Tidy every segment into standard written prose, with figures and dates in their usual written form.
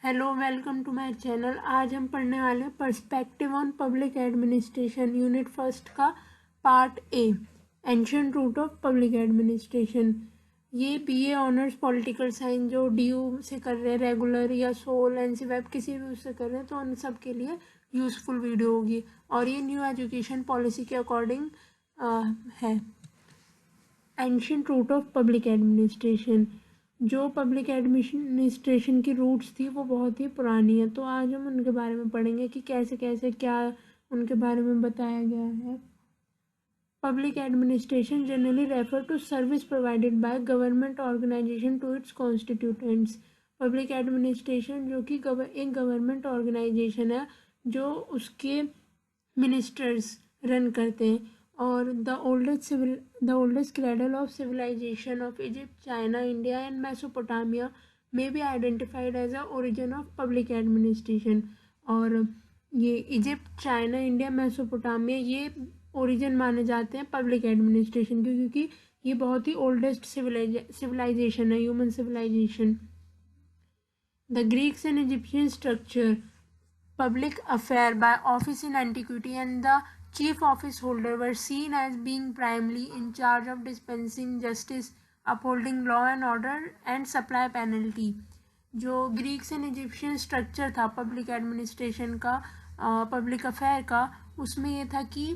Hello, welcome to my channel. आज हम पढ़ने वाले हैं perspective on public administration unit first का part A, ancient root of public administration. ये बीए ऑनर्स पॉलिटिकल साइंस जो डीयू से कर रहे हैं रेगुलर या सोल एनसी वेब किसी भी उससे कर रहे हैं तो उन सब के लिए यूज़फुल वीडियो होगी और ये न्यू एजुकेशन पॉलिसी के अकॉर्डिंग है। Ancient root of public administration, जो पब्लिक एडमिनिस्ट्रेशन की रूट्स थी वो बहुत ही पुरानी है, तो आज हम उनके बारे में पढ़ेंगे कि कैसे कैसे क्या उनके बारे में बताया गया है। Public administration generally refer to service provided by government organisation to its constituents. Public administration जो कि एक गवर्नमेंट ऑर्गेनाइजेशन है जो उसके मिनिस्टर्स रन करते हैं। और the oldest cradle of civilization of Egypt, China, India and Mesopotamia may be identified as a origin of public administration। और ये इजिप्ट, चाइना, इंडिया, मेसोपोटामिया ये ओरिजिन माने जाते हैं पब्लिक एडमिनिस्ट्रेशन के, क्योंकि ये बहुत ही ओल्डेस्ट सिविलाइजेशन है, human civilisation. The Greeks and Egyptian structure public affair by office in antiquity, and the chief office holder were seen as being primarily in charge of dispensing justice, upholding law and order and supply penalty। जो Greeks and Egyptian structure था public administration का, public affair का, उसमें ये था कि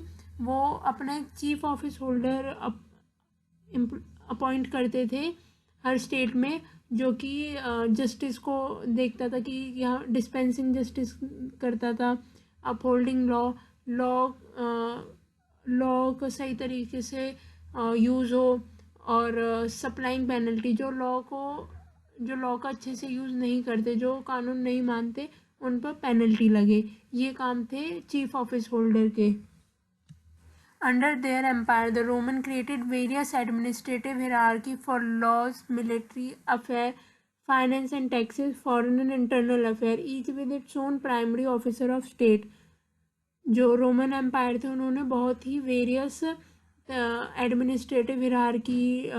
वो अपना एक चीफ ऑफिस होल्डर अपॉइंट करते थे हर स्टेट में, जो कि जस्टिस को देखता था कि यहाँ डिस्पेंसिंग जस्टिस करता था, अपहोल्डिंग लॉ को सही तरीके से यूज़ हो, और सप्लाइंग पेनल्टी जो लॉ का अच्छे से यूज़ नहीं करते, जो कानून नहीं मानते, उन पर पेनल्टी लगे। ये काम थे चीफ ऑफिस होल्डर के। Under their empire, the Roman created various administrative hierarchy for laws, military affairs, finance and taxes, foreign and internal affairs, each with its own primary officer of state। जो Roman empire थे उन्होंने बहुत ही various administrative hierarchy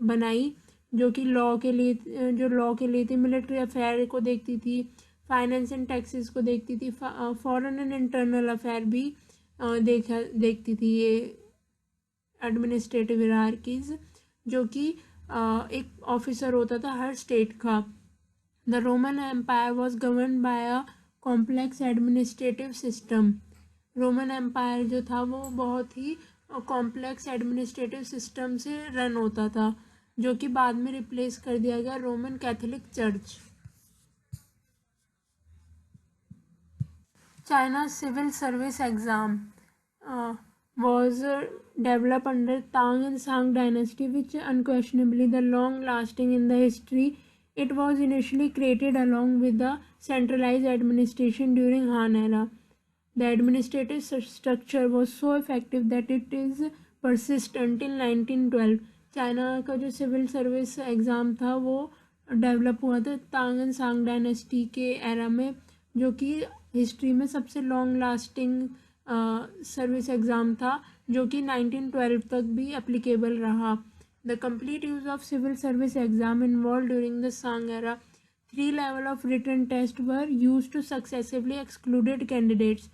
बनाई, जो कि law के लिए थी, मिलिट्री अफेयर को देखती थी, फाइनेंस एंड टैक्सेस को देखती थी, फॉरेन एंड इंटरनल अफेयर भी देखती थी। ये एडमिनिस्ट्रेटिव हिरार्कीज जो कि एक ऑफिसर होता था हर स्टेट का। The Roman Empire was govern by a complex administrative system. Roman Empire जो था वो बहुत ही कॉम्प्लेक्स एडमिनिस्ट्रेटिव सिस्टम से रन होता था, जो कि बाद में रिप्लेस कर दिया गया Roman Catholic church. China's civil service exam was developed under Tang and Song dynasty, which unquestionably the long-lasting in the history. It was initially created along with the centralized administration during Han era. The administrative structure was so effective that it is persist until 1912। China का जो civil service exam था वो develop हुआ था तांग and सांग dynasty के era में, जो कि हिस्ट्री में सबसे लॉन्ग लास्टिंग सर्विस एग्ज़ाम था, जो कि 1912 तक भी एप्लीकेबल रहा। The complete use of civil service exam involve during the Song era. 3 level of written test were used to successively excluded candidates.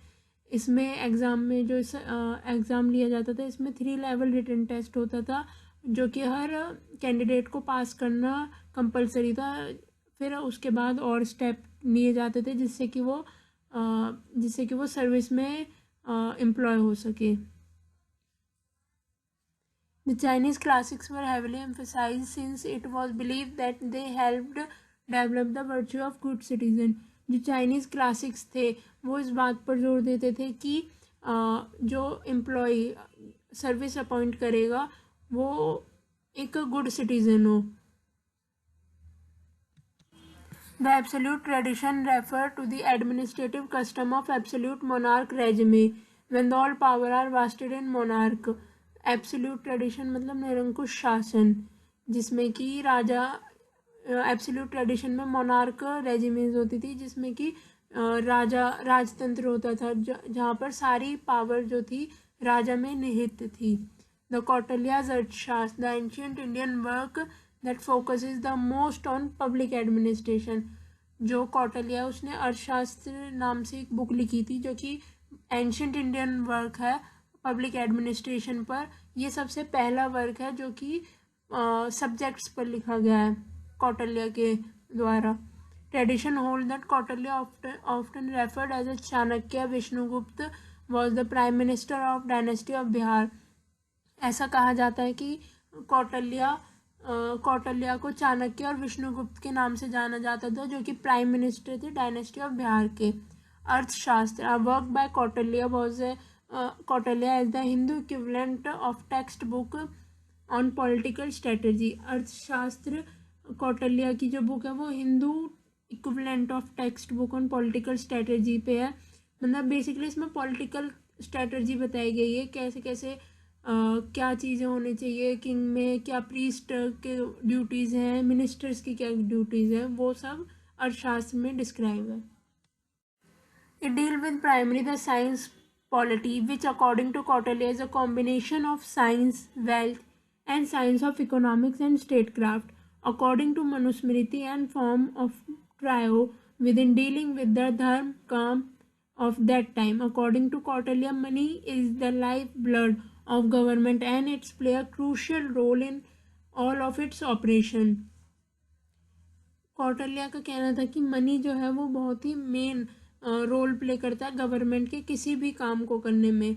इसमें एग्ज़ाम में जो एग्ज़ाम लिया जाता था, इसमें 3 लेवल रिटन टेस्ट होता था, जो कि हर कैंडिडेट को पास करना कंपलसरी था। फिर उसके बाद और स्टेप लिए जाते थे जिससे कि वो सर्विस में एम्प्लॉय हो सके। The Chinese classics were heavily emphasized since it was believed that they helped develop the virtue of good citizen। जो चाइनीज़ क्लासिक्स थे वो इस बात पर जोर देते थे कि जो एम्प्लॉय सर्विस अपॉइंट करेगा वो एक गुड सिटीजन हो। The absolute tradition refer to the administrative custom of absolute monarch regime, when all power are vested in monarch। Absolute tradition मतलब निरंकुश शासन, जिसमें कि राजा, एब्सोल्यूट ट्रेडिशन में मोनार्क रेजिमेंस होती थी, जिसमें कि राजतंत्र होता था, जहाँ पर सारी पावर जो थी राजा में निहित थी। द कौटिल्याज अर्थशास्त्र, the ancient Indian work that focuses the most on public administration। जो कौटिल्य, उसने अर्थशास्त्र नाम से एक बुक लिखी थी जो कि एंशंट इंडियन वर्क है पब्लिक एडमिनिस्ट्रेशन पर। ये सबसे पहला वर्क है जो कि सब्जेक्ट्स पर लिखा गया है कौटिल्य के द्वारा। Tradition hold that Kautilya often referred as a Chanakya Vishnugupta was the prime minister of dynasty of Bihar. ऐसा कहा जाता है कि कौटिल्य को चाणक्य और विष्णुगुप्त के नाम से जाना जाता था, जो कि प्राइम मिनिस्टर थे डायनेस्टी ऑफ बिहार के। Arthashastra, a work by Kautilya was Kautilya as the Hindu equivalent of text book on political strategy. Arthashastra Kautilya की जो बुक है वो Hindu equivalent of text book on political strategy पे है। मतलब बेसिकली इसमें पॉलिटिकल स्ट्रेटजी बताई गई है, कैसे कैसे क्या चीज़ें होनी चाहिए, किंग में क्या प्रीस्ट के ड्यूटीज़ हैं, मिनिस्टर्स की क्या ड्यूटीज़ हैं, वो सब अर्थशास्त्र में डिस्क्राइब है। It deal with primary the science polity which according to Kautilya is a combination of science, wealth and science of economics and state craft according to Manusmriti and form of trio within dealing with the dharma kama of that time. According to Kautilya, money is the lifeblood of government and it play a crucial role in all of its operation. Kautilya का कहना था कि money जो है वो बहुत ही main role play करता है गवर्नमेंट के किसी भी काम को करने में।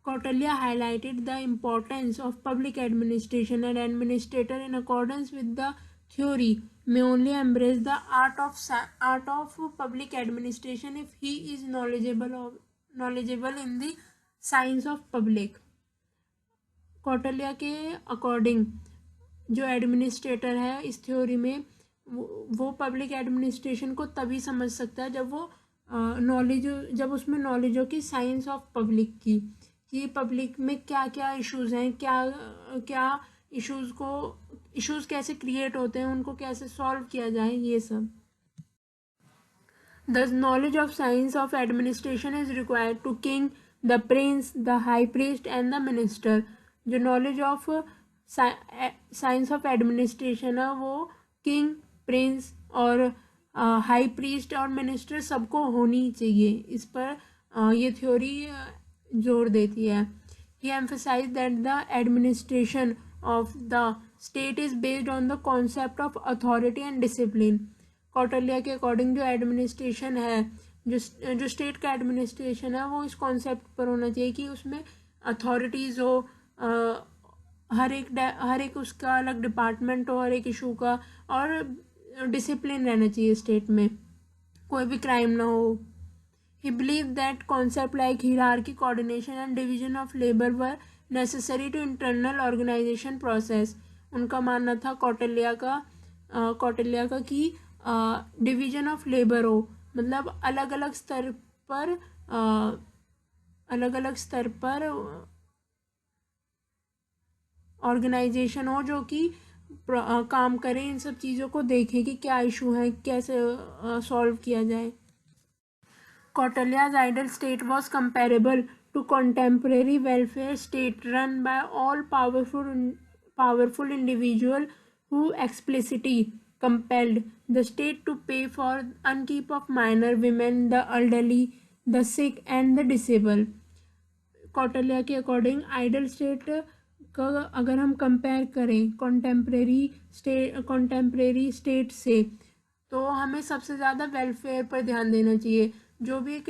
Kautilya highlighted the importance of public administration and administrator in accordance with the theory may only embrace the art of public administration if he is knowledgeable in the science of public. Kautilya के according जो administrator है इस theory में वो public administration को तभी समझ सकता है जब उसमें नॉलेज हो कि साइंस ऑफ पब्लिक की, कि पब्लिक में क्या क्या इश्यूज़ हैं, क्या इश्यूज़ कैसे क्रिएट होते हैं, उनको कैसे सॉल्व किया जाए, ये सब। The knowledge of science of administration is required to king, the prince, the high priest and the minister. जो knowledge of science of administration है वो किंग, प्रिंस और हाई प्रीस्ट और मिनिस्टर सबको होनी चाहिए। इस पर ये थ्योरी जोर देती है। He emphasized that the administration of the state is based on the concept of authority and discipline. Kautilya के अकॉर्डिंग जो एडमिनिस्ट्रेशन है, जो स्टेट का एडमिनिस्ट्रेशन है वो इस कॉन्सेप्ट पर होना चाहिए कि उसमें अथॉरिटीज़ हो, हर एक उसका अलग डिपार्टमेंट हो हर एक इशू का, और डिसिप्लिन रहना चाहिए स्टेट में, कोई भी क्राइम ना हो। He believed that concepts like hierarchy, coordination and division of labor were necessary to internal organization process. उनका मानना था कौटिल्य का कि डिवीजन ऑफ लेबर हो, मतलब अलग अलग स्तर पर ऑर्गेनाइजेशन हो जो कि काम करे, इन सब चीज़ों को देखें कि क्या इशू है, कैसे सॉल्व किया जाए। Kautilya's ideal state was comparable to contemporary welfare state run by all powerful individual who explicitly compelled the state to pay for upkeep of minor, women, the elderly, the sick and the disabled. Kautilya के according idle state का अगर हम compare करें contemporary state से, तो हमें सबसे ज़्यादा वेलफेयर पर ध्यान देना चाहिए। जो भी एक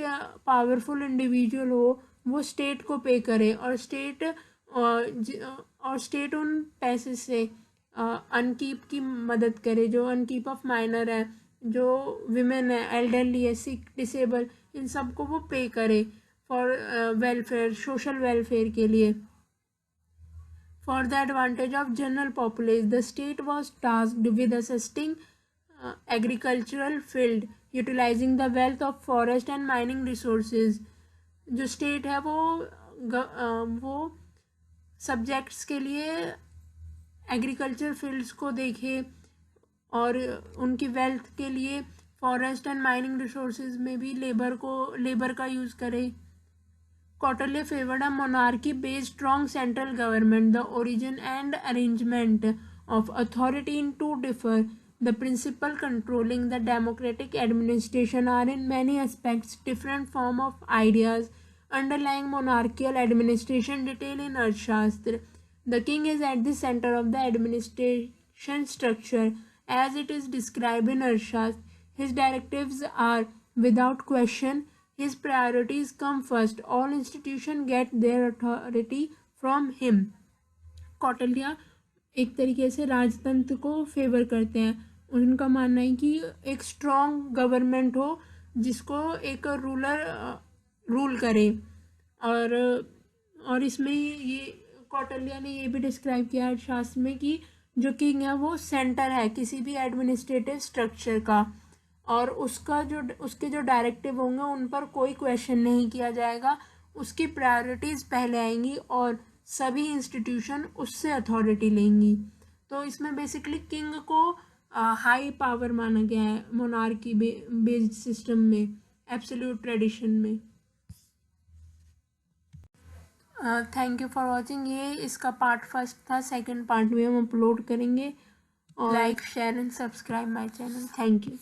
पावरफुल इंडिविजुअल हो वो स्टेट को पे करे, और स्टेट उन पैसे से अनकीप की मदद करे, जो अनकीप ऑफ माइनर है, जो विमेन है, एल्डरली है, सिक, डिसेबल, इन सबको वो पे करे फॉर वेलफेयर, सोशल वेलफेयर के लिए। For the advantage of general populace the state was tasked with assisting agricultural field utilising the wealth of forest and mining resources. जो स्टेट है वो सब्जेक्ट्स के लिए एग्रीकल्चर फील्ड्स को देखे और उनकी वेल्थ के लिए फॉरेस्ट एंड माइनिंग रिसोर्सेज में भी लेबर का यूज़ करे। Kautilya favored a monarchy-based strong central government. The origin and arrangement of authority in two differ. The principle controlling the democratic administration are in many aspects different form of ideas underlying monarchical administration detailed in Arthashastra. The king is at the center of the administration structure as it is described in Arthashastra. His directives are without question. His priorities come first. All institutions get their authority from him. Kautilya एक तरीके से राजतंत्र को favour करते हैं. उनका मानना है कि एक स्ट्रॉन्ग गवर्नमेंट हो जिसको एक रूलर रूल करे. और इसमें ये कौटिल्य ने ये भी डिस्क्राइब किया है शास्त्र में कि जो किंग है वो सेंटर है किसी भी एडमिनिस्ट्रेटिव स्ट्रक्चर का, और उसके जो डायरेक्टिव होंगे उन पर कोई क्वेश्चन नहीं किया जाएगा. उसकी प्रायोरिटीज़ पहले आएंगी और सभी इंस्टीट्यूशन उससे अथॉरिटी लेंगी. तो इसमें बेसिकली किंग को हाई पावर माना गया है मोनार्की बेस्ड सिस्टम में, एब्सोल्यूट ट्रेडिशन में. Thank you for watching. ये इसका पार्ट फर्स्ट था. सेकंड पार्ट में हम अपलोड करेंगे. और like share and subscribe my channel. Thank you.